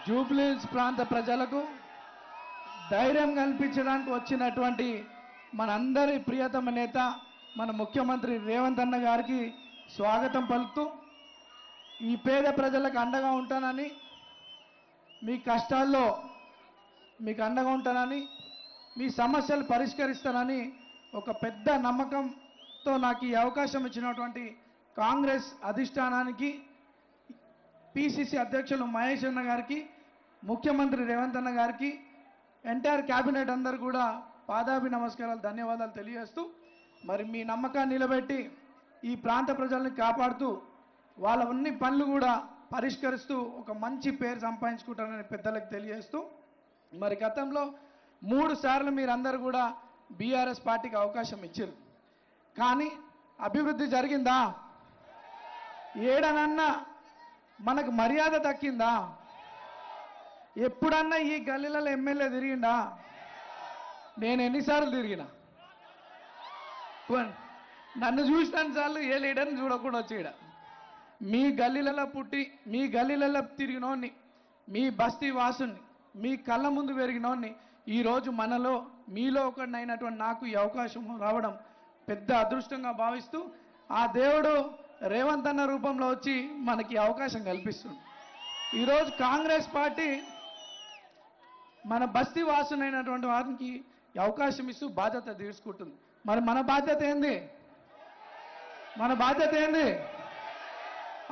జూబ్లీహిల్స్ ప్రాంత ప్రజలకు ధైర్యం కల్పించడానికి వచ్చినటువంటి మనందరి ప్రియతమ నేత మన ముఖ్యమంత్రి రేవంత్ అన్న గారికి స్వాగతం పలుకుతూ ఈ పేద ప్రజలకు అండగా ఉంటానని, మీ కష్టాల్లో మీకు అండగా ఉంటానని, మీ సమస్యలు పరిష్కరిస్తానని ఒక పెద్ద నమ్మకంతో నాకు ఈ అవకాశం ఇచ్చినటువంటి కాంగ్రెస్ అధిష్టానానికి, పిసిసి అధ్యక్షులు మహేష్ అన్న గారికి, ముఖ్యమంత్రి రేవంత్ అన్న గారికి, ఎంటైర్ క్యాబినెట్ అందరు కూడా పాదాభి నమస్కారాలు, ధన్యవాదాలు తెలియజేస్తూ, మరి మీ నమ్మకాన్ని నిలబెట్టి ఈ ప్రాంత ప్రజల్ని కాపాడుతూ వాళ్ళ అన్ని పనులు కూడా పరిష్కరిస్తూ ఒక మంచి పేరు సంపాదించుకుంటారని పెద్దలకు తెలియజేస్తూ, మరి గతంలో 3 సార్లు మీరందరూ కూడా బీఆర్ఎస్ పార్టీకి అవకాశం ఇచ్చారు. కానీ అభివృద్ధి జరిగిందా? ఏడనన్నా మనకు మర్యాద దక్కిందా? ఎప్పుడన్నా ఈ గల్లీలలో ఎమ్మెల్యే తిరిగిండా? నేను ఎన్నిసార్లు తిరిగినా? నన్ను చూసినాన్ని సార్లు ఏ లీడర్ని చూడకుండా వచ్చేయడ. మీ గల్లీలలో పుట్టి మీ గల్లీలలో తిరిగినోడిని, మీ బస్తీ వాసుని, మీ కళ్ళ ముందు పెరిగినోడిని ఈరోజు మనలో మీలో ఒకడినైనటువంటి నాకు ఈ అవకాశం రావడం పెద్ద అదృష్టంగా భావిస్తూ, ఆ దేవుడు రేవంత్ అన్న రూపంలో వచ్చి మనకి అవకాశం కల్పిస్తుంది. ఈరోజు కాంగ్రెస్ పార్టీ మన బస్తీ వాసునైనటువంటి వారికి అవకాశం ఇస్తూ బాధ్యత తీసుకుంటుంది. మరి మన బాధ్యత ఏంది? మన బాధ్యత ఏంది?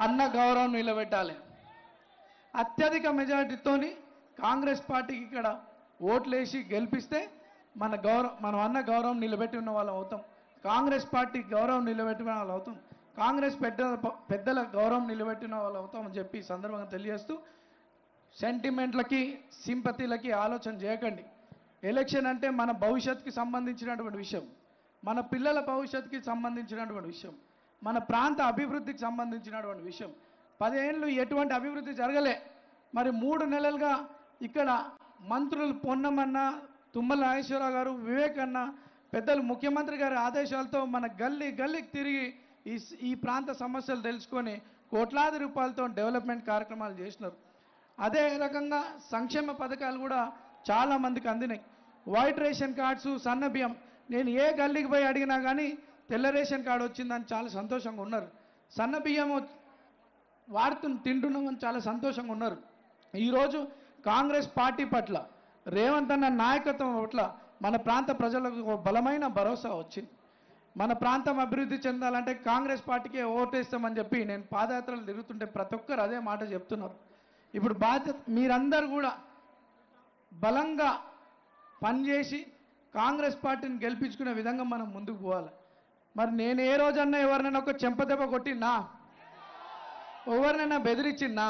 అన్న గౌరవం నిలబెట్టాలి. అత్యధిక మెజారిటీతోని కాంగ్రెస్ పార్టీకి ఇక్కడ ఓట్లేసి గెలిపిస్తే మనం అన్న గౌరవం నిలబెట్టి ఉన్న వాళ్ళం అవుతాం. కాంగ్రెస్ పార్టీ గౌరవం నిలబెట్టిన వాళ్ళు అవుతాం. కాంగ్రెస్ పెద్దల గౌరవం నిలబెట్టిన వాళ్ళు అవుతామని చెప్పి సందర్భంగా తెలియజేస్తూ, సెంటిమెంట్లకి సింపతిలకి ఆలోచన చేయకండి. ఎలక్షన్ అంటే మన భవిష్యత్తుకి సంబంధించినటువంటి విషయం, మన పిల్లల భవిష్యత్తుకి సంబంధించినటువంటి విషయం, మన ప్రాంత అభివృద్ధికి సంబంధించినటువంటి విషయం. 10 ఏళ్ళు ఎటువంటి అభివృద్ధి జరగలే. మరి 3 నెలలుగా ఇక్కడ మంత్రులు పొన్నమన్న, తుమ్మల నాగేశ్వరరావు గారు, వివేక్ అన్న, పెద్దలు ముఖ్యమంత్రి గారి ఆదేశాలతో మన గల్లీకి తిరిగి ఈ ప్రాంత సమస్యలు తెలుసుకొని కోట్లాది రూపాయలతో డెవలప్మెంట్ కార్యక్రమాలు చేసినారు. అదే రకంగా సంక్షేమ పథకాలు కూడా చాలా మందికి అందినాయి. వైట్ రేషన్ కార్డ్స్, సన్న బియ్యం, నేను ఏ గల్లీకి పోయి అడిగినా కానీ తెల్ల రేషన్ కార్డు వచ్చిందని చాలా సంతోషంగా ఉన్నారు. సన్న బియ్యం తింటున్నామని చాలా సంతోషంగా ఉన్నారు. ఈరోజు కాంగ్రెస్ పార్టీ పట్ల, రేవంత్ అన్న నాయకత్వం పట్ల మన ప్రాంత ప్రజలకు ఒక బలమైన భరోసా వచ్చింది. మన ప్రాంతం అభివృద్ధి చెందాలంటే కాంగ్రెస్ పార్టీకే ఓటేస్తామని చెప్పి నేను పాదయాత్రలు తిరుగుతుంటే ప్రతి ఒక్కరు అదే మాట చెప్తున్నారు. ఇప్పుడు బాధ్యత మీరందరూ కూడా బలంగా పనిచేసి కాంగ్రెస్ పార్టీని గెలిపించుకునే విధంగా మనం ముందుకు పోవాలి. మరి నేను ఏ రోజన్నా ఎవరినైనా ఒక చెంపదెబ్బ కొట్టినా, ఎవరినైనా బెదిరించిన్నా,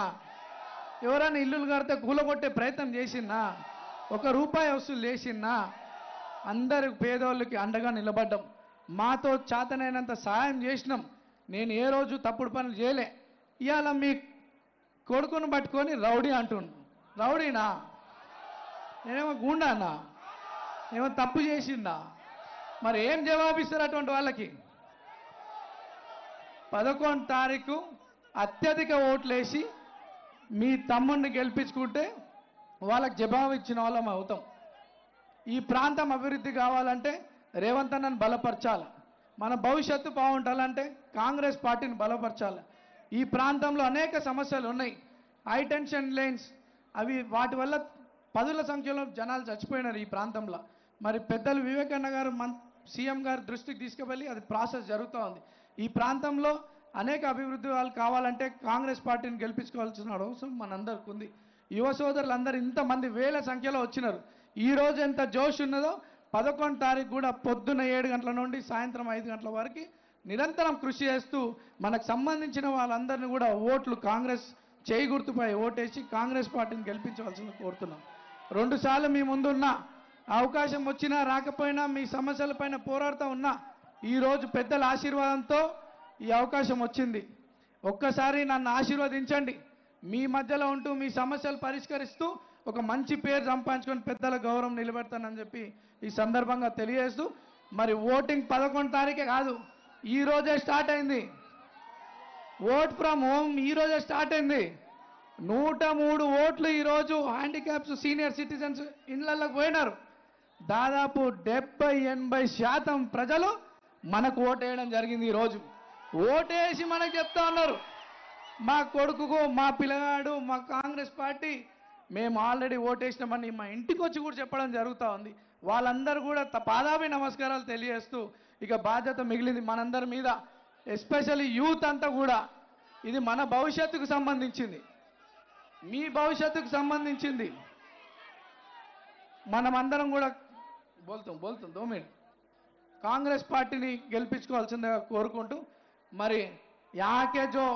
ఎవరైనా ఇల్లులు కడితే కూలగొట్టే ప్రయత్నం చేసినా, 1 రూపాయి వసూలు చేసినా, అందరు పేదోళ్ళకి అండగా నిలబడ్డం, మాతో చేతనైనంత సాయం చేసినాం. నేను ఏ రోజు తప్పుడు పనులు చేయలే. ఇవాళ మీ కొడుకును పట్టుకొని రౌడీ అంటుండు. రౌడీనా? నేనేమో గుండానా? ఏమో తప్పు చేసిందా? మరి ఏం జవాబిస్తారు అటువంటి వాళ్ళకి? 11 తారీఖు అత్యధిక ఓట్లేసి మీ తమ్ముడిని గెలిపించుకుంటే వాళ్ళకి జవాబు ఇచ్చిన వాళ్ళం అవుతాం. ఈ ప్రాంతం అభివృద్ధి కావాలంటే రేవంత్ అన్నను బలపరచాలి. మన భవిష్యత్తు బాగుండాలంటే కాంగ్రెస్ పార్టీని బలపరచాలి. ఈ ప్రాంతంలో అనేక సమస్యలు ఉన్నాయి. హై టెన్షన్ లైన్స్, వాటి వల్ల 10ల సంఖ్యలో జనాలు చచ్చిపోయినారు ఈ ప్రాంతంలో. మరి పెద్దలు వివేకన్న గారు సీఎం గారి దృష్టికి తీసుకువెళ్ళి అది ప్రాసెస్ జరుగుతూ ఉంది. ఈ ప్రాంతంలో అనేక అభివృద్ధి వాళ్ళు కావాలంటే కాంగ్రెస్ పార్టీని గెలిపించుకోవాల్సిన అవసరం మనందరికీ ఉంది. యువ సోదరులందరూ ఇంతమంది వేల సంఖ్యలో వచ్చినారు. ఈరోజు ఎంత జోష్ ఉన్నదో 11 తారీఖు కూడా పొద్దున్న 7 గంటల నుండి సాయంత్రం 5 గంటల వరకు నిరంతరం కృషి చేస్తూ మనకు సంబంధించిన వాళ్ళందరినీ కూడా ఓట్లు కాంగ్రెస్ చేయి గుర్తుపై ఓటేసి కాంగ్రెస్ పార్టీని గెలిపించవలసిన కోరుతున్నాం. 2 సార్లు మీ ముందున్న అవకాశం వచ్చినా రాకపోయినా మీ సమస్యలపైన పోరాడుతూ ఉన్నా ఈరోజు పెద్దల ఆశీర్వాదంతో ఈ అవకాశం వచ్చింది. ఒక్కసారి నన్ను ఆశీర్వదించండి. మీ మధ్యలో ఉంటూ మీ సమస్యలు పరిష్కరిస్తూ ఒక మంచి పేరు సంపాదించుకొని పెద్దల గౌరవం నిలబెడతానని చెప్పి ఈ సందర్భంగా తెలియజేస్తూ, మరి ఓటింగ్ 11 తారీఖే కాదు, ఈ రోజే స్టార్ట్ అయింది. ఓట్ ఫ్రమ్ హోమ్ ఈ రోజే స్టార్ట్ అయింది. 103 ఓట్లు ఈరోజు హ్యాండిక్యాప్స్ సీనియర్ సిటిజన్స్ ఇళ్లలోకి పోయినారు. దాదాపు 70-80% ప్రజలు మనకు ఓటేయడం జరిగింది. ఈరోజు ఓటేసి మనకు చెప్తా ఉన్నారు, మా కొడుకుకు మా పిల్లగాడు మా కాంగ్రెస్ పార్టీ మేము ఆల్రెడీ ఓటేసినామని మా ఇంటికి వచ్చి కూడా చెప్పడం జరుగుతూ ఉంది. వాళ్ళందరూ కూడా పాదాభి నమస్కారాలు తెలియజేస్తూ ఇక బాధ్యత మిగిలింది మనందరి మీద, ఎస్పెషల్లీ యూత్ అంతా కూడా. ఇది మన భవిష్యత్తుకు సంబంధించింది, మీ భవిష్యత్తుకు సంబంధించింది. మనమందరం కూడా బోల్తాం 2 మినిట్ కాంగ్రెస్ పార్టీని గెలిపించుకోవాల్సిందిగా కోరుకుంటూ, మరి యాకే జో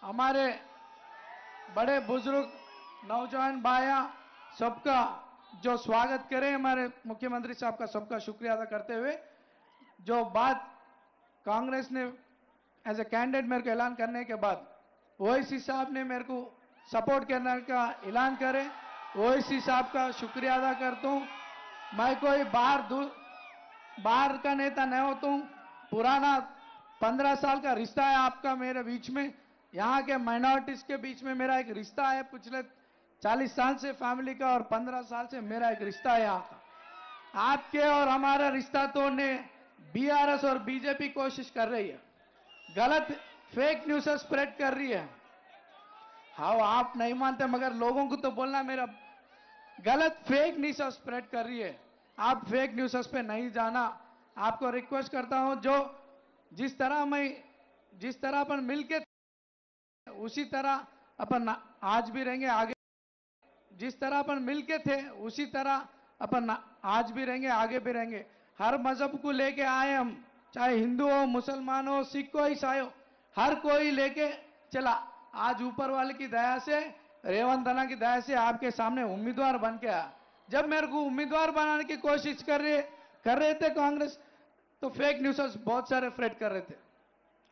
हमारे बड़े बुजुर्ग नौजवान भाइया सबका जो स्वागत करें, हमारे मुख्यमंत्री साहब का सबका शुक्रिया अदा करते हुए, जो बात कांग्रेस ने एज ए कैंडिडेट मेरे को ऐलान करने के बाद ओवैसी साहब ने मेरे को सपोर्ट करने का ऐलान करे, ओवैसी साहब का शुक्रिया अदा करता हूँ. मैं कोई बाहर का नेता नहीं होता हूँ, पुराना 15 साल का रिश्ता है आपका मेरे बीच में. यहाँ के माइनॉरिटीज के बीच में मेरा एक रिश्ता है, पिछले 40 साल से फैमिली का और 15 साल से मेरा एक रिश्ता है यहाँ का. आपके और हमारा रिश्ता तोड़ने बीआरएस और बीजेपी कोशिश कर रही है, गलत फेक न्यूज स्प्रेड कर रही है. हाँ आप नहीं मानते मगर लोगों को तो बोलना, मेरा गलत फेक न्यूज स्प्रेड कर रही है. आप फेक न्यूज पे नहीं जाना. आपको रिक्वेस्ट करता हूं, जो जिस तरह अपन मिलके उसी तरह अपन आज भी रहेंगे, आगे जिस तरह अपन मिलके थे उसी तरह अपन आज भी रहेंगे, आगे भी रहेंगे. हर मजहब को लेके आए हम, चाहे हिंदू हो, मुसलमान हो, सिख हो, ईसाई हो, हर कोई लेके चला. आज ऊपर वाले की दया से, रेवंत अन्ना की दया से आपके सामने उम्मीदवार बन के आया. जब मेरे को उम्मीदवार बनाने की कोशिश कर रहे थे कांग्रेस, तो फेक न्यूज़ बहुत सारे स्प्रेड कर रहे थे,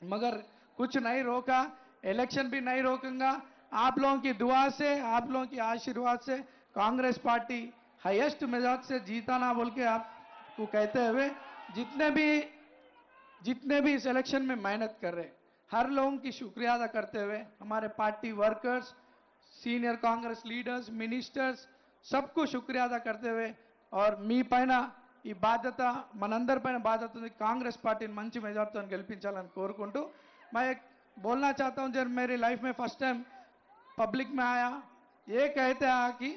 मगर कुछ नहीं रोका. इलेक्शन भी नहीं रोकूंगा. आप लोगों की दुआ से, आप लोगों की आशीर्वाद से कांग्रेस पार्टी हाईएस्ट मेजॉरिटी से जीता ना बोल के आपको कहते हुए, जितने भी इस इलेक्शन में मेहनत कर रहे हर लोगों की शुक्रिया अदा करते हुए, हमारे party workers, senior Congress leaders, ministers सबको शुक्रिया अदा करते हुए, और మీ పైన ఈ బాధ్యత మనందరి పైన బాధ్యత ఉంది, కాంగ్రెస్ పార్టీని మంచి మెజార్టీతో గెలిపించాలని కోరుకుంటూ, मैं एक बोलना चाहता हूं, जब मेरी लाइफ में फर्स्ट टाइम पब्लिक में आया, ये कहते हैं कि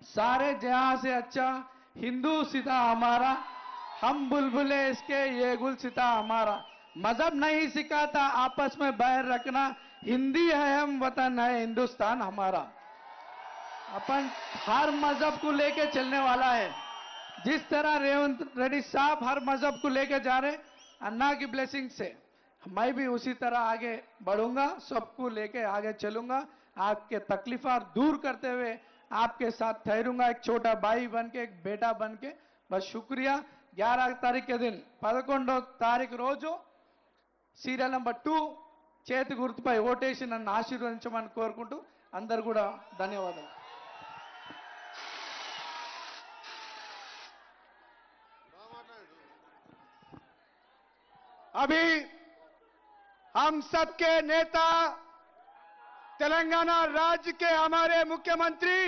सारे जहां से अच्छा हिंदू सीता हमारा, हम बुलबुले इसके ये गुल सीता हमारा. मजहब नहीं सिखाता आपस में बैर रखना, हिंदी है हम, वतन है हिंदुस्तान हमारा. अपन हर मजहब को लेके चलने वाला है. जिस तरह रेवंत रेड्डी साहब हर मजहब को लेके जा रहे, अन्ना की ब्लेसिंग से मैं भी उसी तरह आगे बढ़ूंगा, सबको लेके आगे चलूंगा, आपके तकलीफा दूर करते हुए आपके साथ ठहरूंगा, एक छोटा भाई बन के, एक बेटा बन के. बस शुक्रिया. 11 तारीख के दिन 11వ తారీఖు రోజు సీరియల్ నెంబర్ 2 చేతి గుర్తుపై ఓటేసి నన్ను ఆశీర్వదించమని కోరుకుంటూ అందరు కూడా ధన్యవాదాలు. अभी हम सबके नेता, तेलंगाना राज्य के हमारे मुख्यमंत्री